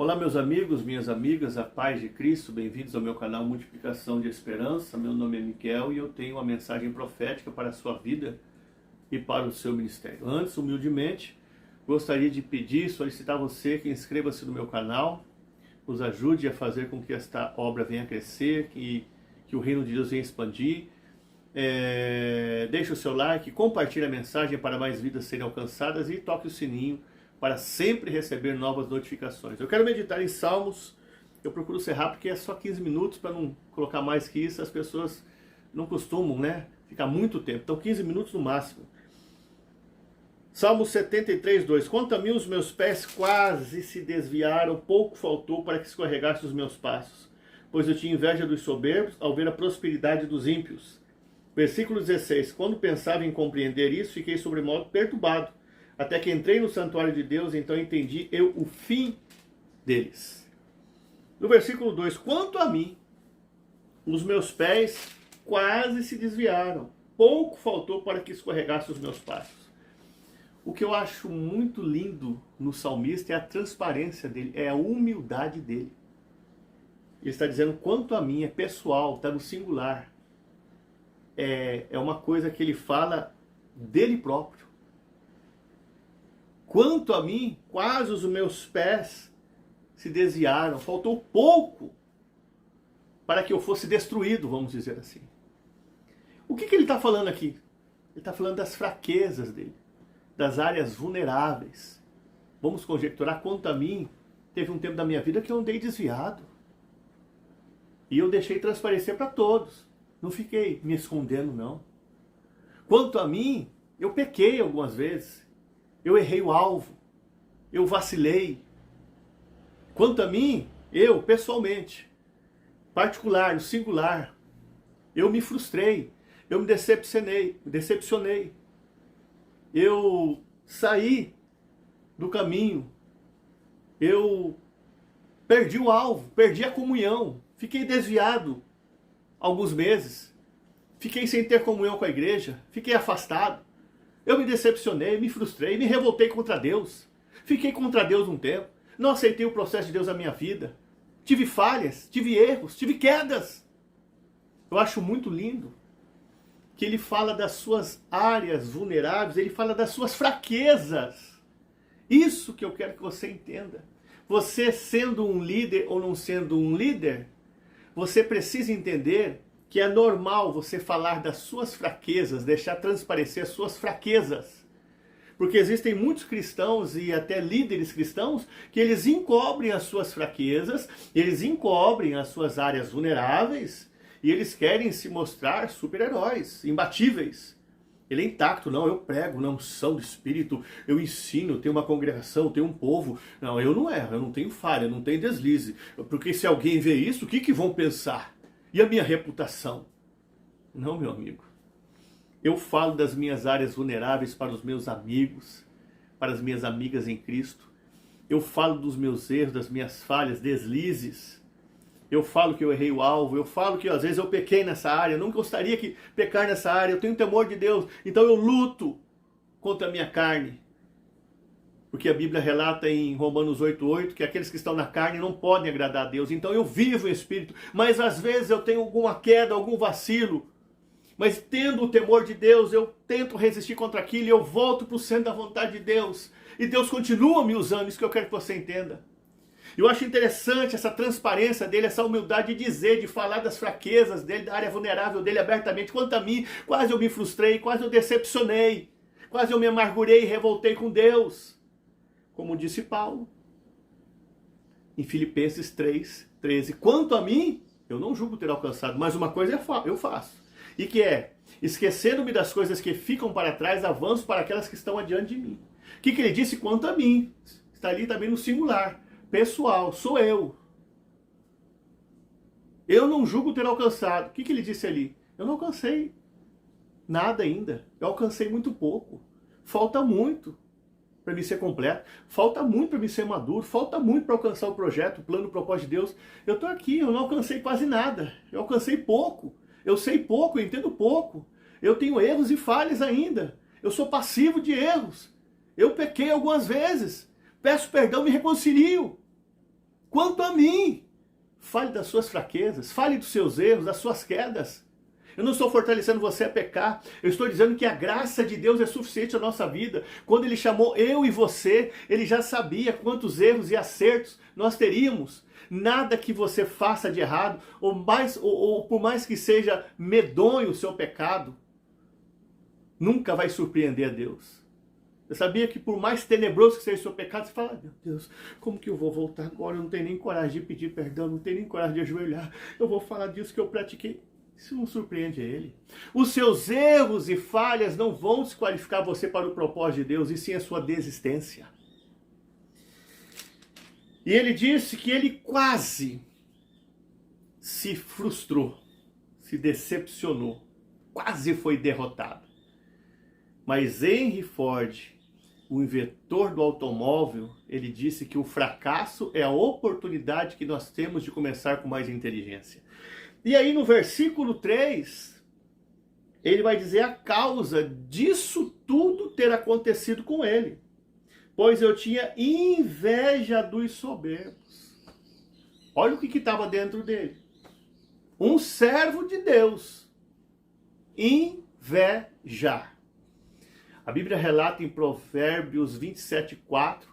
Olá meus amigos, minhas amigas, a paz de Cristo, bem-vindos ao meu canal Multiplicação de Esperança. Meu nome é Miguel e eu tenho uma mensagem profética para a sua vida e para o seu ministério. Antes, humildemente, gostaria de pedir, solicitar a você que inscreva-se no meu canal, nos ajude a fazer com que esta obra venha a crescer, que o reino de Deus venha expandir. Deixe o seu like, compartilhe a mensagem para mais vidas serem alcançadas e toque o sininho para sempre receber novas notificações. Eu quero meditar em Salmos, eu procuro ser rápido porque é só 15 minutos para não colocar mais que isso, as pessoas não costumam, ficar muito tempo, então 15 minutos no máximo. Salmo 73, 2. Quanto a mim, os meus pés quase se desviaram, pouco faltou para que escorregasse os meus passos, pois eu tinha inveja dos soberbos ao ver a prosperidade dos ímpios. Versículo 16. Quando pensava em compreender isso, fiquei sobremodo perturbado, até que entrei no santuário de Deus, então entendi eu o fim deles. No versículo 2, quanto a mim, os meus pés quase se desviaram, pouco faltou para que escorregasse os meus passos. O que eu acho muito lindo no salmista é a transparência dele, é a humildade dele. Ele está dizendo, quanto a mim, é pessoal, está no singular. É uma coisa que ele fala dele próprio. Quanto a mim, quase os meus pés se desviaram. Faltou pouco para que eu fosse destruído, vamos dizer assim. O que ele está falando aqui? Ele está falando das fraquezas dele, das áreas vulneráveis. Vamos conjecturar, quanto a mim, teve um tempo da minha vida que eu andei desviado. E eu deixei transparecer para todos. Não fiquei me escondendo, não. Quanto a mim, eu pequei algumas vezes. Eu errei o alvo, eu vacilei. Quanto a mim, eu, pessoalmente, particular, no singular, eu me frustrei, eu me decepcionei. Eu saí do caminho, eu perdi o alvo, perdi a comunhão, fiquei desviado alguns meses, fiquei sem ter comunhão com a igreja, fiquei afastado. Eu me decepcionei, me frustrei, me revoltei contra Deus. Fiquei contra Deus um tempo. Não aceitei o processo de Deus na minha vida. Tive falhas, tive erros, tive quedas. Eu acho muito lindo que ele fala das suas áreas vulneráveis, ele fala das suas fraquezas. Isso que eu quero que você entenda. Você sendo um líder ou não sendo um líder, você precisa entender que é normal você falar das suas fraquezas, deixar transparecer as suas fraquezas. Porque existem muitos cristãos e até líderes cristãos que eles encobrem as suas fraquezas, eles encobrem as suas áreas vulneráveis e eles querem se mostrar super-heróis, imbatíveis. Ele é intacto, não, eu prego na unção do Espírito, eu ensino, eu tenho uma congregação, eu tenho um povo. Não, eu não erro, eu não tenho falha, eu não tenho deslize. Porque se alguém vê isso, o que vão pensar? E a minha reputação? Não, meu amigo. Eu falo das minhas áreas vulneráveis para os meus amigos, para as minhas amigas em Cristo. Eu falo dos meus erros, das minhas falhas, deslizes. Eu falo que eu errei o alvo. Eu falo que às vezes eu pequei nessa área. Eu não gostaria de pecar nessa área. Eu tenho temor de Deus. Então eu luto contra a minha carne. Porque a Bíblia relata em Romanos 8:8 que aqueles que estão na carne não podem agradar a Deus. Então eu vivo em espírito, mas às vezes eu tenho alguma queda, algum vacilo. Mas tendo o temor de Deus, eu tento resistir contra aquilo e eu volto para o centro da vontade de Deus. E Deus continua me usando, isso que eu quero que você entenda. Eu acho interessante essa transparência dele, essa humildade de dizer, de falar das fraquezas dele, da área vulnerável dele abertamente. Quanto a mim, quase eu me frustrei, quase eu decepcionei, quase eu me amargurei e revoltei com Deus. Como disse Paulo, em Filipenses 3:13, quanto a mim, eu não julgo ter alcançado, mas uma coisa eu faço, e que é, esquecendo-me das coisas que ficam para trás, avanço para aquelas que estão adiante de mim. O que ele disse quanto a mim? Está ali também no singular, pessoal, sou eu. Eu não julgo ter alcançado. O que ele disse ali? Eu não alcancei nada ainda, eu alcancei muito pouco, falta muito para me ser completo, falta muito para me ser maduro, falta muito para alcançar o projeto, o plano, o propósito de Deus. Eu estou aqui, eu não alcancei quase nada, eu alcancei pouco, eu sei pouco, eu entendo pouco, eu tenho erros e falhas ainda, eu sou passivo de erros, eu pequei algumas vezes, peço perdão e me reconcilio. Quanto a mim, fale das suas fraquezas, fale dos seus erros, das suas quedas. Eu não estou fortalecendo você a pecar. Eu estou dizendo que a graça de Deus é suficiente na nossa vida. Quando Ele chamou eu e você, Ele já sabia quantos erros e acertos nós teríamos. Nada que você faça de errado, ou por mais que seja medonho o seu pecado, nunca vai surpreender a Deus. Eu sabia que por mais tenebroso que seja o seu pecado, você fala, meu Deus, como que eu vou voltar agora? Eu não tenho nem coragem de pedir perdão, não tenho nem coragem de ajoelhar. Eu vou falar disso que eu pratiquei. Isso não surpreende a Ele. Os seus erros e falhas não vão desqualificar você para o propósito de Deus, e sim a sua desistência. E ele disse que ele quase se frustrou, se decepcionou, quase foi derrotado. Mas Henry Ford, o inventor do automóvel, ele disse que o fracasso é a oportunidade que nós temos de começar com mais inteligência. E aí no versículo 3, ele vai dizer a causa disso tudo ter acontecido com ele. Pois eu tinha inveja dos soberbos. Olha o que estava dentro dele. Um servo de Deus. Inveja. A Bíblia relata em Provérbios 27:4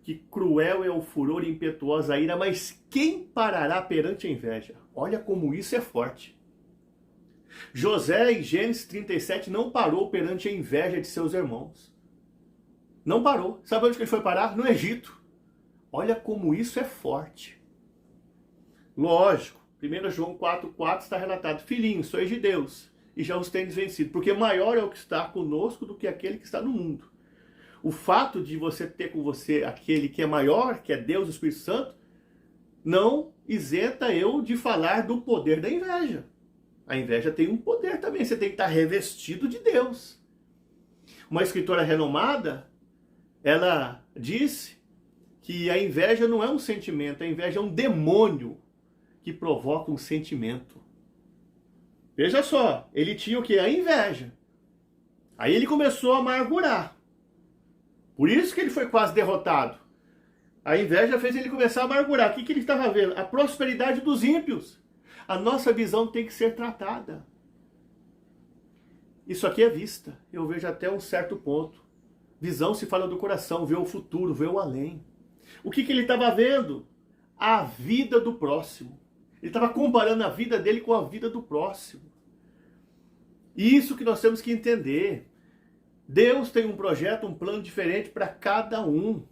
que cruel é o furor e impetuosa a ira, mas quem parará perante a inveja? Olha como isso é forte. José, em Gênesis 37, não parou perante a inveja de seus irmãos. Não parou. Sabe onde que ele foi parar? No Egito. Olha como isso é forte. Lógico, 1 João 4,4 está relatado: filhinhos, sois de Deus, e já os tendes vencido, porque maior é o que está conosco do que aquele que está no mundo. O fato de você ter com você aquele que é maior, que é Deus, o Espírito Santo, não isenta eu de falar do poder da inveja. A inveja tem um poder também, você tem que estar revestido de Deus. Uma escritora renomada, ela disse que a inveja não é um sentimento, a inveja é um demônio que provoca um sentimento. Veja só, ele tinha o que? A inveja. Aí ele começou a amargurar. Por isso que ele foi quase derrotado. A inveja fez ele começar a amargurar. O que ele estava vendo? A prosperidade dos ímpios. A nossa visão tem que ser tratada. Isso aqui é vista. Eu vejo até um certo ponto. Visão se fala do coração, vê o futuro, vê o além. O que ele estava vendo? A vida do próximo. Ele estava comparando a vida dele com a vida do próximo. Isso que nós temos que entender. Deus tem um projeto, um plano diferente para cada um.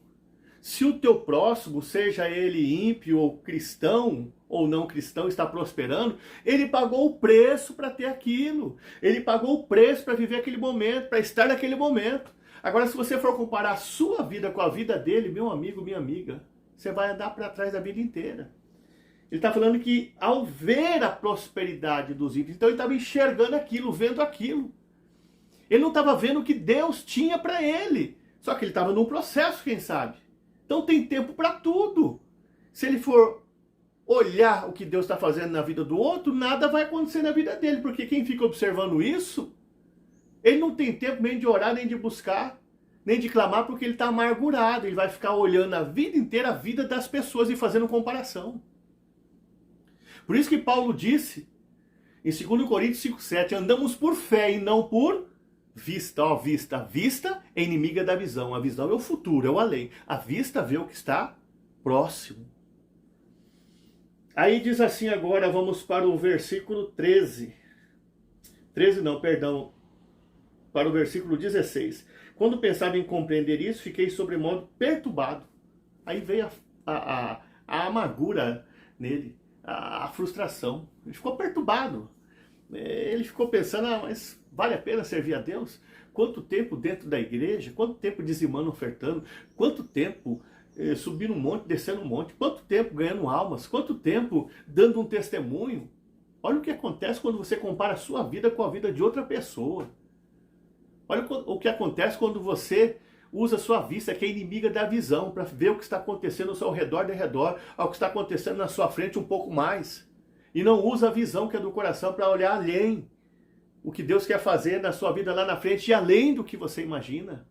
Se o teu próximo, seja ele ímpio ou cristão, ou não cristão, está prosperando, ele pagou o preço para ter aquilo. Ele pagou o preço para viver aquele momento, para estar naquele momento. Agora, se você for comparar a sua vida com a vida dele, meu amigo, minha amiga, você vai andar para trás a vida inteira. Ele está falando que ao ver a prosperidade dos ímpios, então ele estava enxergando aquilo, vendo aquilo. Ele não estava vendo o que Deus tinha para ele. Só que ele estava num processo, quem sabe. Então tem tempo para tudo. Se ele for olhar o que Deus está fazendo na vida do outro, nada vai acontecer na vida dele. Porque quem fica observando isso, ele não tem tempo nem de orar, nem de buscar, nem de clamar, porque ele está amargurado. Ele vai ficar olhando a vida inteira a vida das pessoas e fazendo comparação. Por isso que Paulo disse, em 2 Coríntios 5,7, andamos por fé e não por vista. Ó, vista. A vista é inimiga da visão. A visão é o futuro, é o além. A vista vê o que está próximo. Aí diz assim agora, vamos para o versículo 13. 13 não, perdão. Para o versículo 16. Quando pensava em compreender isso, fiquei sobremodo perturbado. Aí veio a amargura nele, a frustração. Ele ficou perturbado. Ele ficou pensando, mas vale a pena servir a Deus? Quanto tempo dentro da igreja? Quanto tempo dizimando, ofertando? Quanto tempo subindo um monte, descendo um monte? Quanto tempo ganhando almas? Quanto tempo dando um testemunho? Olha o que acontece quando você compara a sua vida com a vida de outra pessoa. Olha o que acontece quando você usa a sua vista, que é inimiga da visão, para ver o que está acontecendo ao seu redor, de redor, ao que está acontecendo na sua frente um pouco mais. E não usa a visão que é do coração para olhar além. O que Deus quer fazer na sua vida lá na frente e além do que você imagina.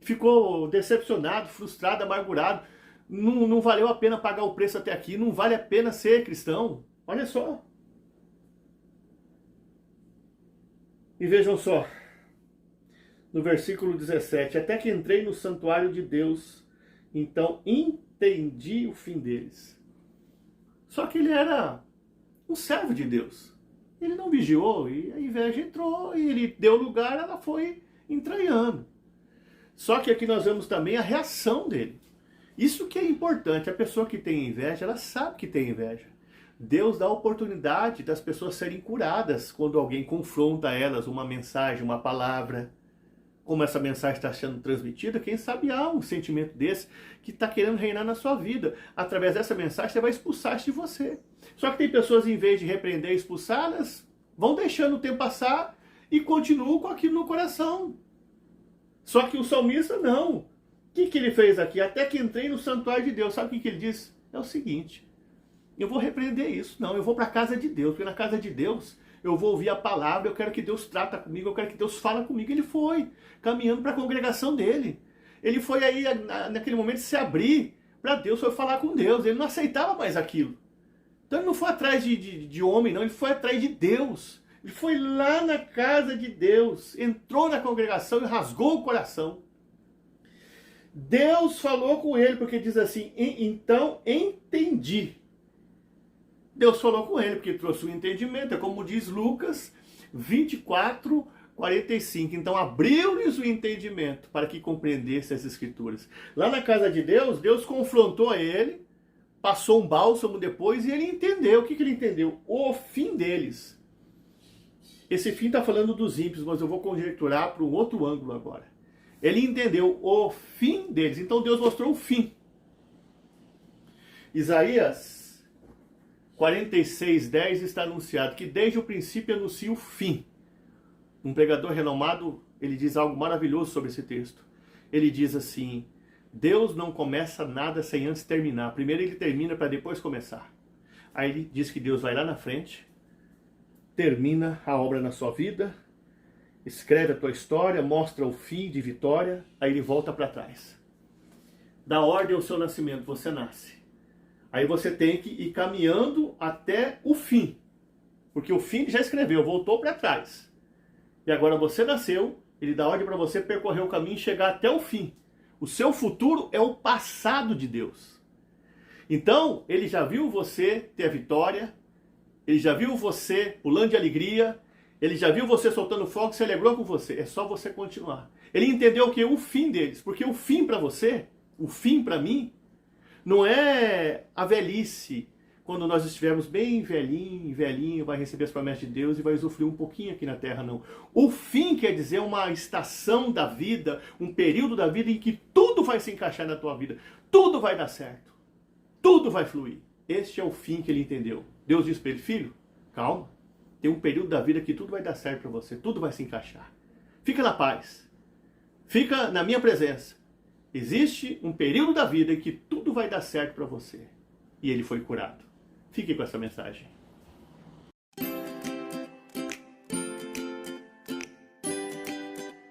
Ficou decepcionado, frustrado, amargurado. não valeu a pena pagar o preço até aqui, não vale a pena ser cristão. Olha só. E vejam só, no versículo 17, até que entrei no santuário de Deus, então entendi o fim deles. Só que ele era um servo de Deus. Ele não vigiou e a inveja entrou e ele deu lugar, ela foi entranhando. Só que aqui nós vemos também a reação dele. Isso que é importante, a pessoa que tem inveja, ela sabe que tem inveja. Deus dá a oportunidade das pessoas serem curadas quando alguém confronta elas uma mensagem, uma palavra. Como essa mensagem está sendo transmitida, quem sabe há um sentimento desse que está querendo reinar na sua vida. Através dessa mensagem você vai expulsar isso de você. Só que tem pessoas, em vez de repreender e expulsar, elas vão deixando o tempo passar e continuam com aquilo no coração. Só que o salmista não. O que ele fez aqui? Até que entrei no santuário de Deus. Sabe o que ele diz? É o seguinte: eu vou repreender isso. Não, eu vou para a casa de Deus. Porque na casa de Deus eu vou ouvir a palavra. Eu quero que Deus trata comigo. Eu quero que Deus fala comigo. Ele foi caminhando para a congregação dele. Ele foi aí naquele momento se abrir para Deus. Foi falar com Deus. Ele não aceitava mais aquilo. Então ele não foi atrás de homem, não. Ele foi atrás de Deus. Ele foi lá na casa de Deus. Entrou na congregação e rasgou o coração. Deus falou com ele, porque diz assim, então entendi. Deus falou com ele, porque trouxe o entendimento. É como diz Lucas 24, 45. Então abriu-lhes o entendimento para que compreendesse as escrituras. Lá na casa de Deus, Deus confrontou ele, passou um bálsamo depois e ele entendeu. O que ele entendeu? O fim deles. Esse fim está falando dos ímpios, mas eu vou conjecturar para um outro ângulo agora. Ele entendeu o fim deles. Então Deus mostrou o fim. Isaías 46:10 está anunciado que desde o princípio anuncia o fim. Um pregador renomado, ele diz algo maravilhoso sobre esse texto. Ele diz assim: Deus não começa nada sem antes terminar. Primeiro ele termina para depois começar. Aí ele diz que Deus vai lá na frente, termina a obra na sua vida, escreve a tua história, mostra o fim de vitória, aí ele volta para trás. Dá ordem ao seu nascimento, você nasce. Aí você tem que ir caminhando até o fim. Porque o fim ele já escreveu, voltou para trás. E agora você nasceu, ele dá ordem para você percorrer o caminho e chegar até o fim. O seu futuro é o passado de Deus. Então, ele já viu você ter a vitória, ele já viu você pulando de alegria, ele já viu você soltando fogo, celebrou com você. É só você continuar. Ele entendeu que o fim deles, porque o fim para você, o fim para mim, não é a velhice, quando nós estivermos bem velhinho, velhinho, vai receber as promessas de Deus e vai usufruir um pouquinho aqui na terra, não. O fim quer dizer uma estação da vida, um período da vida em que tudo vai se encaixar na tua vida, tudo vai dar certo, tudo vai fluir. Este é o fim que ele entendeu. Deus disse para ele: filho, calma, tem um período da vida que tudo vai dar certo para você, tudo vai se encaixar. Fica na paz, fica na minha presença. Existe um período da vida em que tudo vai dar certo para você. E ele foi curado. Fique com essa mensagem.